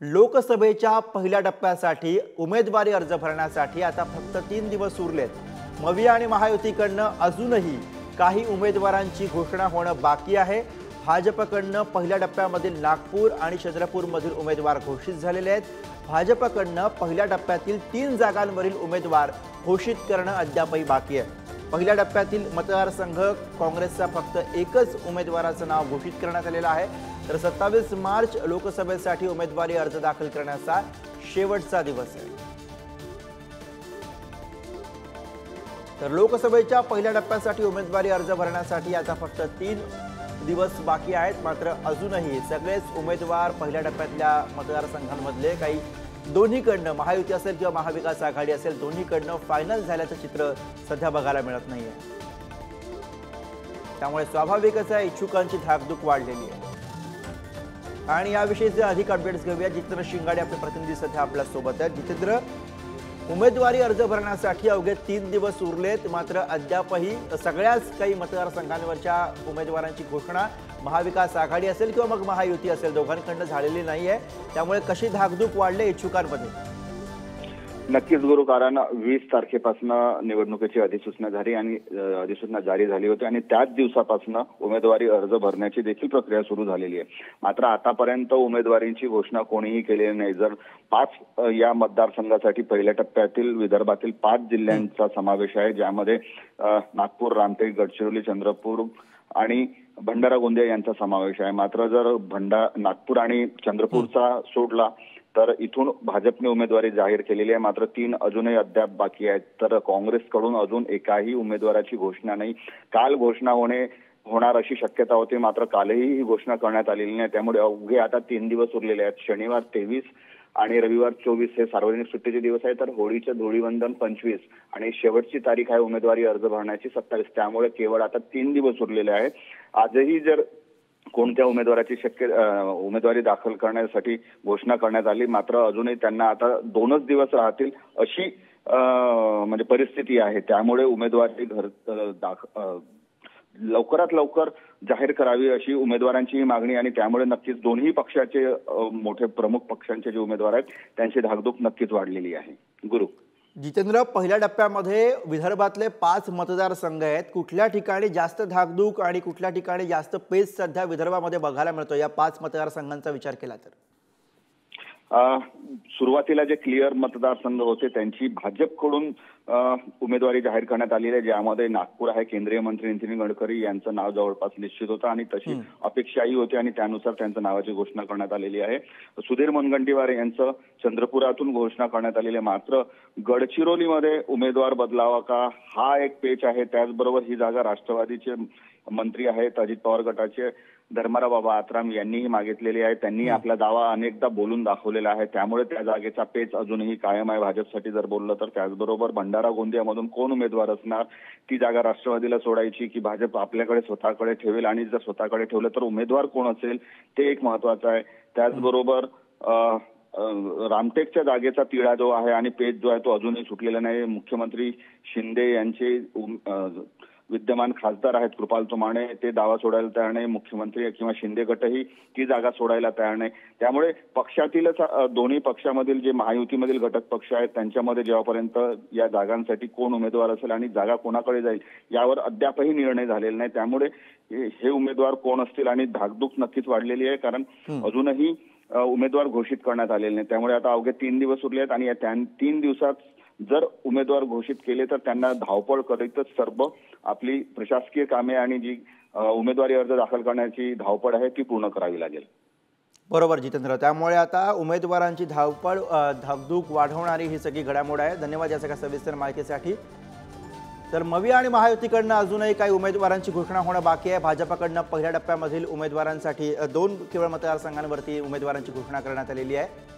लोकसभेच्या पहिल्या टप्प्यासाठी उमेदवारी अर्ज भरण्यासाठी आता फक्त 3 दिवस उरलेत. मविया आणि महायुतीकडनं अजूनही काही उमेदवारांची घोषणा होणं बाकी आहे. भाजपकडनं पहिल्या टप्प्यामधील नागपूर आणि चंद्रपूरमधील उमेदवार घोषित झालेले आहेत. भाजपकडनं पहिल्या टप्प्यातील 3 जागांवरील उमेदवार घोषित करणं अद्यापही बाकी आहे. पहिल्या टप्प्यातील मतदारसंघ काँग्रेसचा फक्त एकच उमेदवाराचं नाव घोषित करण्यात आलेलं आहे. तर 27 मार्च लोकसभेसाठी उमेदवारी अर्ज दाखल करण्याचा शेवटचा दिवस आहे. तर लोकसभेच्या पहिल्या टप्प्यासाठी उमेदवारी अर्ज भरण्यासाठी आता फक्त 3 दिवस बाकी आहेत. मात्र अजूनही सगळेच उमेदवार पहिल्या टप्प्यातल्या मतदारसंघांमधले काही दोन्हीकडनं महायुती असेल किंवा महाविकास आघाडी असेल दोन्हीकडनं फायनल झाल्याचं चित्र सध्या बघायला मिळत नाहीये. त्यामुळे स्वाभाविकच आहे इच्छुकांची धाकधूक वाढलेली आहे. आणि याविषयीचे अधिक अपडेट्स घेऊया. जितेंद्र शिंगाडे आपले प्रतिनिधी सध्या आपल्या सोबत आहेत. जितेंद्र, उमेदवारी अर्ज भरण्यासाठी अवघे 3 दिवस उरलेत. मात्र अद्यापही सगळ्याच काही मतदारसंघांवरच्या उमेदवारांची घोषणा महाविकास आघाडी असेल किंवा मग महायुती असेल दोघांकडनं झालेली नाहीये. त्यामुळे कशी धाकधूक वाढले इच्छुकांमध्ये? नक्कीच गुरु, कारण 20 तारखेपासून निवडणुकीची अधिसूचना झाली आणि अधिसूचना जारी झाली होती आणि त्याच दिवसापासून उमेदवारी अर्ज भरण्याची देखील प्रक्रिया सुरू झालेली आहे. मात्र आतापर्यंत उमेदवारींची घोषणा कोणीही केलेली नाही. जर 5 या मतदारसंघासाठी पहिल्या टप्प्यातील विदर्भातील 5 जिल्ह्यांचा समावेश आहे, ज्यामध्ये नागपूर, रामटेक, गडचिरोली, चंद्रपूर आणि भंडारा गोंदिया यांचा समावेश आहे. मात्र जर नागपूर आणि चंद्रपूरचा सोडला तर इथून भाजपने उमेदवारी जाहीर केलेली आहे. मात्र 3 अजूनही अद्याप बाकी आहेत. तर काँग्रेसकडून अजून एकाही उमेदवाराची घोषणा नाही. काल घोषणा होणार अशी शक्यता होती, मात्र कालही ही घोषणा करण्यात आलेली नाही. त्यामुळे अवघे आता 3 दिवस उरलेले आहेत. शनिवार 23 आणि रविवार 24 हे सार्वजनिक सुट्टीचे दिवस आहे. तर होळीचं धुळीवंदन 25 आणि शेवटची तारीख आहे उमेदवारी अर्ज भरण्याची 27. त्यामुळे केवळ आता 3 दिवस उरलेले आहेत. आजही जर कोणत्या उमेदवाराची उमेदवारी दाखल करण्यासाठी घोषणा करण्यात आली, मात्र अजूनही त्यांना आता 2च दिवस राहतील अशी म्हणजे परिस्थिती आहे. त्यामुळे उमेदवारी लवकरात लवकर जाहीर करावी अशी उमेदवारांची मागणी आणि त्यामुळे नक्कीच दोन्ही पक्षाचे मोठे प्रमुख पक्षांचे जे उमेदवार आहेत त्यांची धाकधूक नक्कीच वाढलेली आहे. गुरु जितेंद्र, पहिल्या टप्प्यामध्ये विदर्भातले 5 मतदारसंघ आहेत. कुठल्या ठिकाणी जास्त धाकधूक आणि कुठल्या ठिकाणी जास्त पेच सध्या विदर्भामध्ये बघायला मिळतो या 5 मतदारसंघांचा विचार केला तर? सुरुवातीला जे क्लिअर मतदारसंघ होते त्यांची भाजपकडून उमेदवारी जाहीर करण्यात आलेली आहे, ज्यामध्ये नागपूर आहे. केंद्रीय मंत्री नितीन गडकरी यांचं नाव जवळपास निश्चित होतं आणि तशी अपेक्षाही होती आणि त्यानुसार त्यांच्या नावाची घोषणा करण्यात आलेली आहे. सुधीर मुनगंटीवार यांचं चंद्रपुरातून घोषणा करण्यात आलेली आहे. मात्र गडचिरोलीमध्ये उमेदवार बदलावा का हा एक पेच आहे. त्याचबरोबर ही जागा राष्ट्रवादीचे मंत्री आहेत अजित पवार गटाचे धर्माराव बाबा आत्राम यांनीही मागितलेली आहे. त्यांनी आपला दावा अनेकदा बोलून दाखवलेला आहे. त्यामुळे त्या जागेचा पेच अजूनही कायम आहे भाजपसाठी जर बोललं तर. त्याचबरोबर भंडारा गोंदियामधून कोण उमेदवार असणार, ती जागा राष्ट्रवादीला सोडायची की भाजप आपल्याकडे स्वतःकडे ठेवेल आणि जर स्वतःकडे ठेवलं तर उमेदवार कोण असेल ते एक महत्वाचं आहे. त्याचबरोबर रामटेकच्या जागेचा तिढा जो आहे आणि पेच जो आहे तो अजूनही सुटलेला नाही. मुख्यमंत्री शिंदे यांचे विद्यमान खासदार आहेत कृपाल तुमाणे, ते दावा सोडायला तयार नाही. मुख्यमंत्री किंवा शिंदे गटही ती जागा सोडायला तयार नाही. त्यामुळे पक्षातीलच दोन्ही पक्षामधील जे महायुतीमधील घटक पक्ष आहेत त्यांच्यामध्ये जेव्हापर्यंत या जागांसाठी कोण उमेदवार असेल आणि जागा कोणाकडे जाईल यावर अद्यापही निर्णय झालेला नाही. त्यामुळे हे उमेदवार कोण असतील आणि धाकधूक नक्कीच वाढलेली आहे, कारण अजूनही उमेदवार घोषित करण्यात आलेले नाही. त्यामुळे आता अवघे 3 दिवस उरले आहेत आणि या 3 दिवसात जर उमेदवार घोषित केले तर त्यांना धावपळ करीतच सर्व आपली प्रशासकीय कामे आणि जी उमेदवारी अर्ज दाखल करण्याची धावपळ आहे ती पूर्ण करावी लागेल. बरोबर जितेंद्र, त्यामुळे आता उमेदवारांची धावपळ धाकधूक वाढवणारी ही सगळी घडामोड आहे. धन्यवाद या सगळ्या सविस्तर माहितीसाठी. तर मविया आणि महायुतीकडनं अजूनही काही उमेदवारांची घोषणा होणं बाकी आहे. भाजपकडनं पहिल्या टप्प्यामधील उमेदवारांसाठी 2 केवळ मतदारसंघांवरती उमेदवारांची घोषणा करण्यात आलेली आहे.